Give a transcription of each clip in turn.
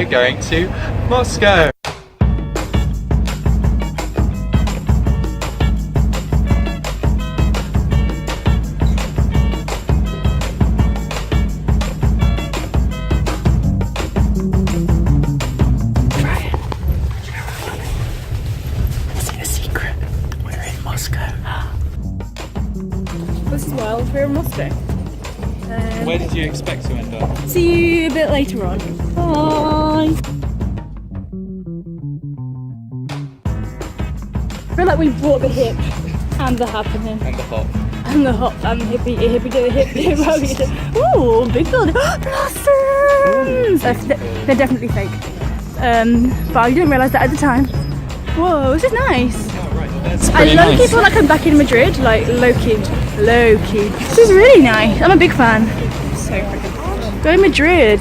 we're going to Moscow. This is wild, we're in Moscow. Where did you expect to end up? See you a bit later on. Bye! I feel like we brought the hip and the happening. And the hop. And the hop and the hippie to the hip. Ooh, big building. Blossoms! They're definitely fake. But I didn't realise that at the time. Whoa, this is nice. I love it feel like I'm back in Madrid, like low key. This is really nice. I'm a big fan. So freaking Go Madrid.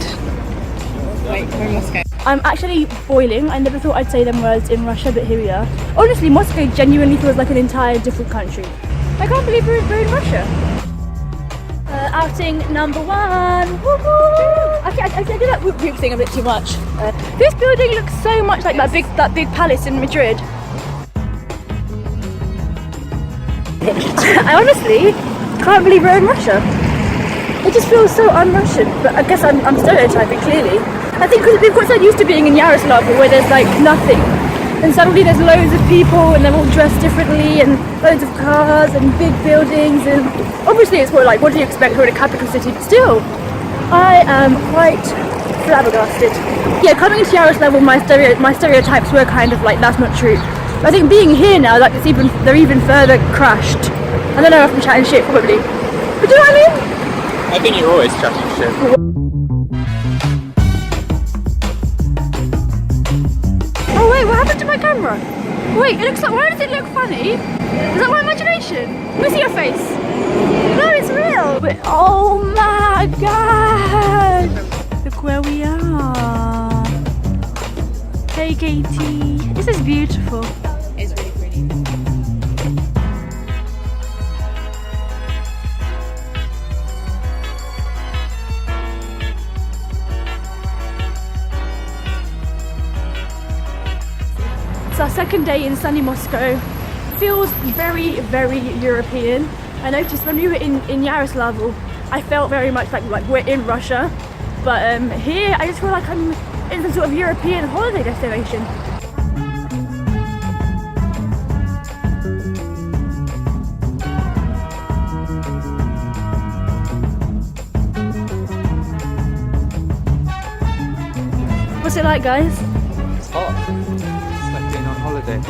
Wait, we're in Moscow. I'm actually boiling. I never thought I'd say them words in Russia, but here we are. Honestly, Moscow genuinely feels like an entire different country. I can't believe we're in Russia. Outing number one. Woo-hoo! I do that whoop whoop thing a bit too much. This building looks so much like that big palace in Madrid. I honestly can't believe we're in Russia. It just feels so un-Russian, but I guess I'm stereotyping clearly. I think because we've got so used to being in Yaroslav where there's like nothing, and suddenly there's loads of people and they're all dressed differently and loads of cars and big buildings, and obviously it's more like, what do you expect for a capital city? But still, I am quite flabbergasted. Yeah, coming into Yaroslav, my stereotypes were kind of like, that's not true. I think being here now, like they're even further crashed. I don't know if I'm chatting shit, probably. But do you know what I mean? I think you're always chatting shit. Oh wait, what happened to my camera? Wait, it looks like, why does it look funny? Is that my imagination? Let me see your face. No, it's real. But, oh my god. Look where we are. Hey Katie. This is beautiful. It's really pretty. It's our second day in sunny Moscow. Feels very, very European. I noticed when we were in Yaroslavl, I felt very much like we're in Russia. But here, I just feel like I'm in some sort of European holiday destination. What's it like, guys? It's hot. It's like being on holiday.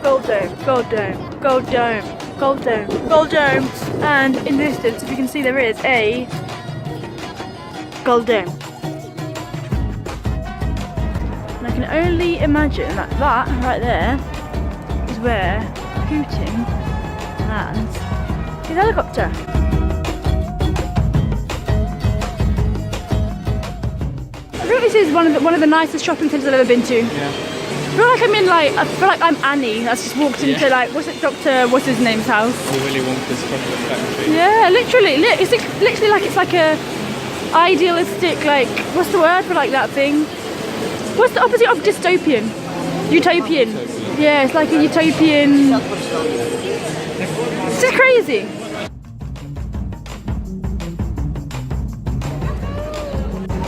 Gold dome, gold dome, gold dome, gold dome, gold dome. And in the distance, if you can see, there is a gold dome. And I can only imagine that right there is where Putin lands his helicopter. I think this is one of the nicest shopping centres I've ever been to. Yeah. I feel like I'm Annie that's just walked into like, what's his name's house? Or Willy Wonka's chocolate factory. Yeah, literally, it's literally like it's like a idealistic, like, what's the word for like that thing? What's the opposite of dystopian? Utopian. Yeah, it's like a utopian. It's just crazy.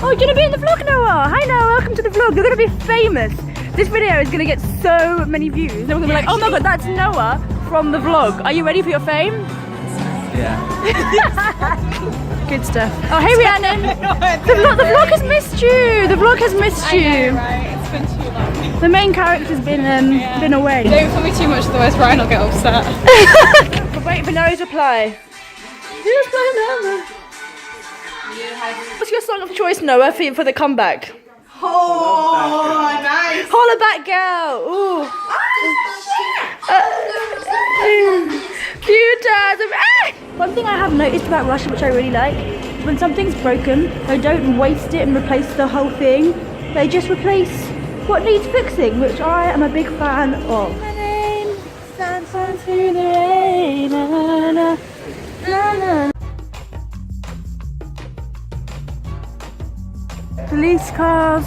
Oh, you're gonna be in the vlog, Noah. Hi, Noah. Welcome to the vlog. You're gonna be famous. This video is gonna get so many views. And we're gonna be like, oh my god, that's Noah from the vlog. Are you ready for your fame? Yeah. Good stuff. Oh, hey Rhiannon. The vlog has missed you. The vlog has missed you. I know, right? It's been too long. The main character's been away. Don't film me too much, otherwise Ryan will get upset. We're waiting for Noah's reply. Here's my number. What's your song of choice, Noah, for the comeback? Oh, nice. Holla back, girl. Ooh. Few times. One thing I have noticed about Russia, which I really like, when something's broken, they don't waste it and replace the whole thing. They just replace what needs fixing, which I am a big fan of. My name stands through the rain. Na, na, na, na. Police cars.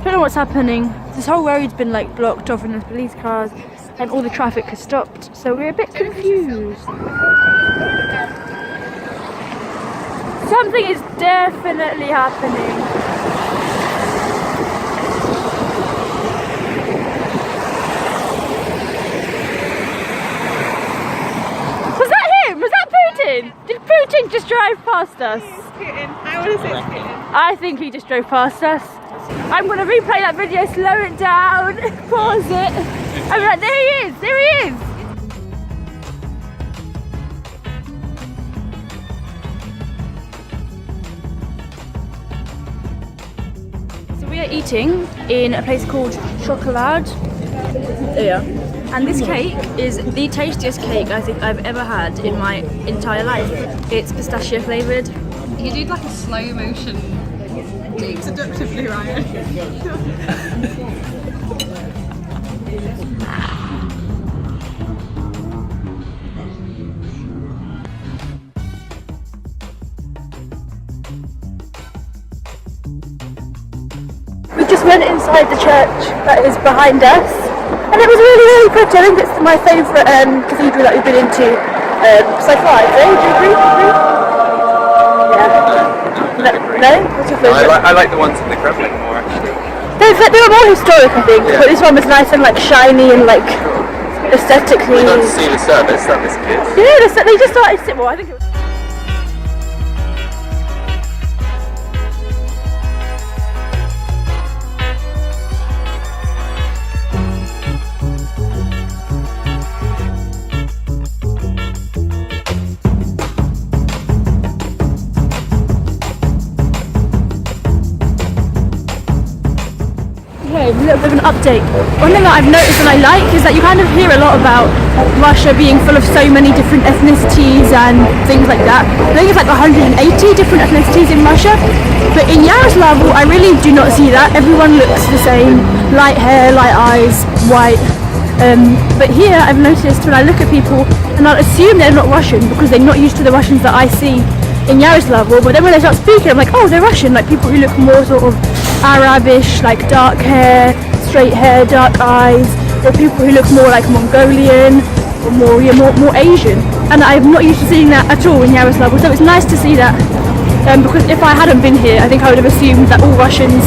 Don't know what's happening. This whole road's been like blocked off and there's police cars and all the traffic has stopped, so we're a bit confused. Something is definitely happening. Was that him? Was that Putin? Did Putin just drive past us? Putin. I want to say it's Putin. I think he just drove past us. I'm going to replay that video, slow it down, pause it. I'm like, there he is, there he is. So we are eating in a place called Chocolade. Yeah. And this cake is the tastiest cake I think I've ever had in my entire life. It's pistachio flavoured. You did like a slow motion seductively, Ryan. We just went inside the church that is behind us, and it was really, really pretty. I think it's my favourite cathedral that we've been into so far. Do you agree? Yeah. No? What's your favourite? I like the ones in the Kremlin more actually. They were more historic, I think, Yeah. but this one was nice and like shiny and like aesthetically. We got to see the service, that was good. Yeah, they just started. Well, I think it was. Okay, a little bit of an update. One thing that I've noticed and I like is that you kind of hear a lot about Russia being full of so many different ethnicities and things like that. I think it's like 180 different ethnicities in Russia, but in Yaroslavl I really do not see that. Everyone looks the same, light hair, light eyes, white. But here I've noticed when I look at people and I'll assume they're not Russian because they're not used to the Russians that I see in Yaroslavl, but then when they start speaking I'm like, oh, they're Russian, like people who look more sort of Arabish, like dark hair, straight hair, dark eyes, or people who look more like Mongolian or more Asian, and I'm not used to seeing that at all in Yaroslavl, so it's nice to see that, because if I hadn't been here I think I would have assumed that all Russians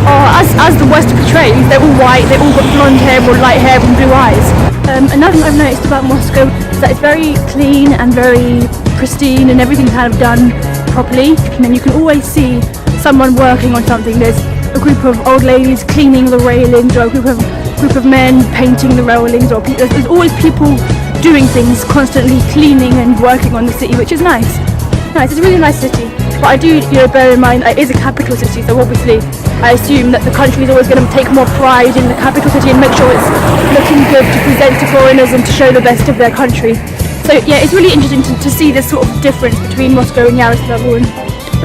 are, as the West portrays, they're all white, they've all got blonde hair or light hair and blue eyes. Another thing I've noticed about Moscow is that it's very clean and very pristine and everything's kind of done properly, and then you can always see someone working on something. There's a group of old ladies cleaning the railings, or a group of men painting the railings, or there's always people doing things, constantly cleaning and working on the city, which is nice. It's a really nice city, but I do bear in mind it is a capital city, so obviously I assume that the country is always going to take more pride in the capital city and make sure it's looking good to present to foreigners and to show the best of their country. So yeah, it's really interesting to see this sort of difference between Moscow and Yaroslavl. And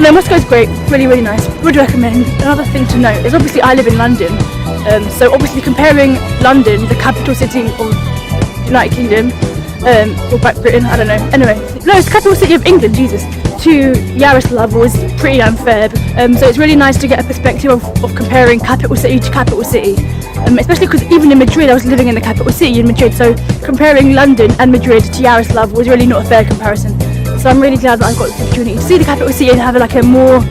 no, Moscow's great, really, really nice. Would recommend. Another thing to note is obviously I live in London, so obviously comparing London, the capital city of United Kingdom, or Great Britain, I don't know. Anyway, no, it's the capital city of England, Jesus, to Yaroslavl is pretty unfair. So it's really nice to get a perspective of comparing capital city to capital city. Especially because even in Madrid, I was living in the capital city in Madrid, so comparing London and Madrid to Yaroslavl was really not a fair comparison. So I'm really glad that I've got the opportunity to see the capital city and have like a more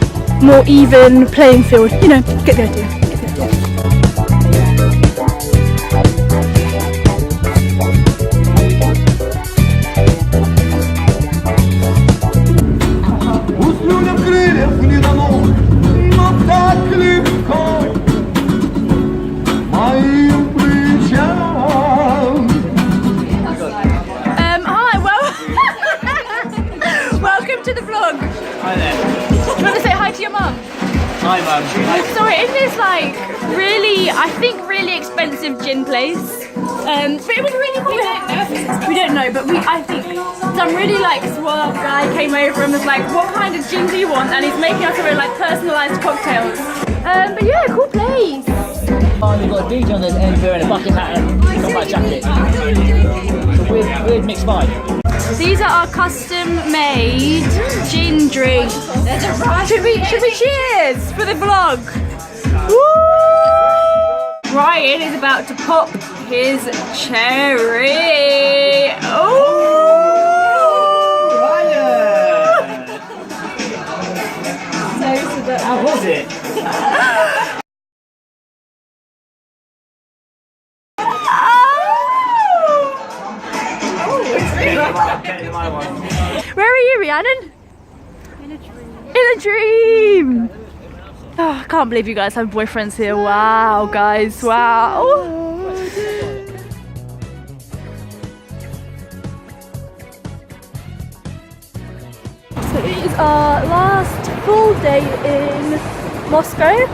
even playing field. You know, get the idea. Hi there. Do you want to say hi to your mum? Hi Mum. Sorry, in this like really, I think really expensive gin place. But it was really cool. We don't know, but I think some really like suave guy came over and was like, what kind of gin do you want? And he's making us a really like personalised cocktails. But yeah, cool place. Oh, we've got a DJ on the end wearing a bucket hat and got my jacket. It's a weird mixed vibe. These are our custom-made gin drinks. Should we cheers for the vlog? Woo! Ryan is about to pop his cherry. Oh! Ryan! How was it? Where are you, Rhiannon? In a dream. In a dream! Oh, I can't believe you guys have boyfriends here. Wow, guys, wow. So it is our last full day in Moscow.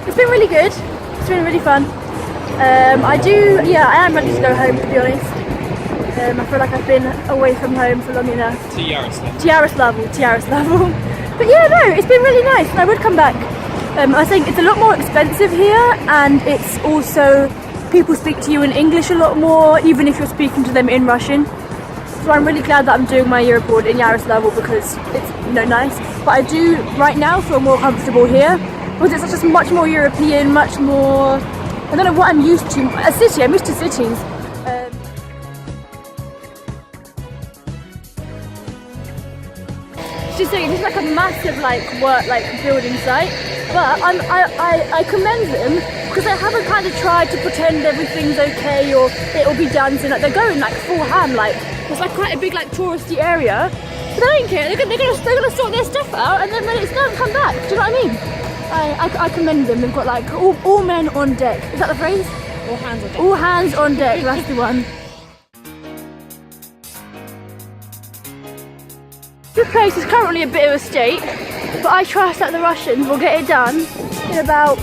It's been really good. It's been really fun. I am ready to go home, to be honest. I feel like I've been away from home for long enough. To Yaroslav. Yaroslav. But yeah, no, it's been really nice and I would come back. I think it's a lot more expensive here, and it's also, people speak to you in English a lot more, even if you're speaking to them in Russian. So I'm really glad that I'm doing my year abroad in Yaroslav because it's, nice. But I do right now feel more comfortable here because it's just much more European, much more, I don't know what I'm used to. A city, I'm used to cities. Just saying, this is like a massive building site, but I commend them because they haven't kind of tried to pretend everything's okay or it'll be dancing. Like they're going like full ham, like it's like quite a big like touristy area. But they don't care. They're gonna sort their stuff out and then when it's done, come back. Do you know what I mean? I commend them. They've got like all men on deck. Is that the phrase? All hands on deck. All hands on deck. That's the one. This place is currently a bit of a state, but I trust that the Russians will get it done in about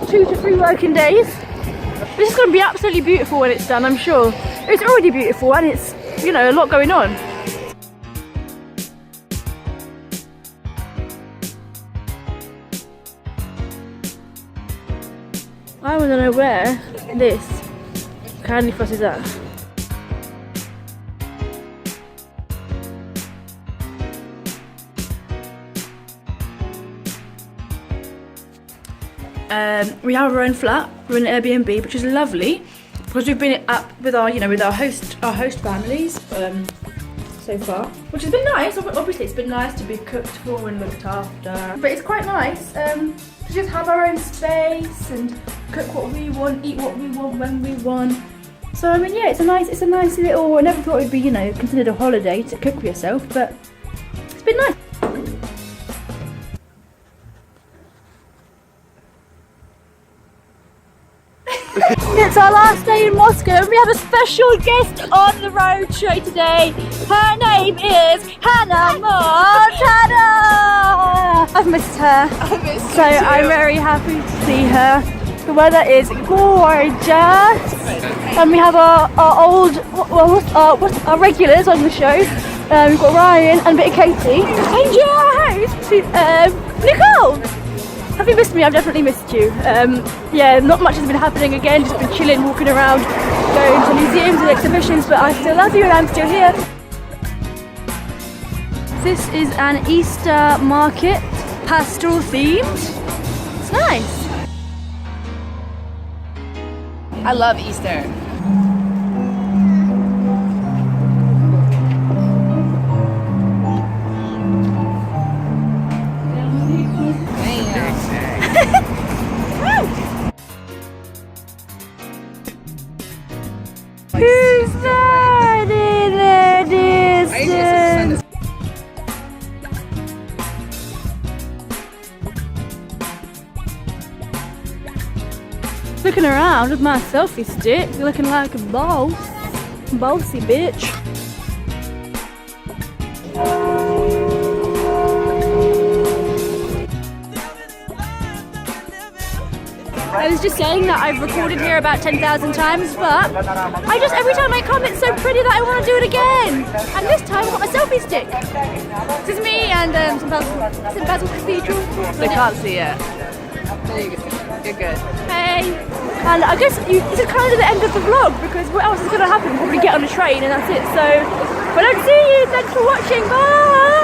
2 to 3 working days. This is going to be absolutely beautiful when it's done, I'm sure. It's already beautiful and it's, a lot going on. I want to know where this candy floss is at. We have our own flat. We're in an Airbnb, which is lovely because we've been up with our, with our host families so far, which has been nice. Obviously, it's been nice to be cooked for and looked after, but it's quite nice to just have our own space and cook what we want, eat what we want when we want. So I mean, yeah, it's a nice little. I never thought it'd be, considered a holiday to cook for yourself, but it's been nice. It's our last day in Moscow and we have a special guest on the road show today. Her name is Hannah Montana. I've missed her. So I'm very happy to see her. The weather is gorgeous. And we have our regulars on the show. We've got Ryan and a bit of Katie. And your host, Nicole. Have you missed me? I've definitely missed you. Yeah, not much has been happening again, just been chilling, walking around, going to museums and exhibitions, but I still love you and I'm still here. This is an Easter market, pastoral themed. It's nice. I love Easter. Who's that in the distance? Looking around with my selfie stick, looking like a bossy bitch. I was just saying that I've recorded here about 10,000 times, but every time I come, it's so pretty that I want to do it again. And this time I've got my selfie stick. This is me and St. Basil Cathedral. They can't see it. There you go. You're good. Hey. And I guess this is kind of the end of the vlog, because what else is going to happen? Probably get on a train and that's it. So, if I don't see you, thanks for watching. Bye!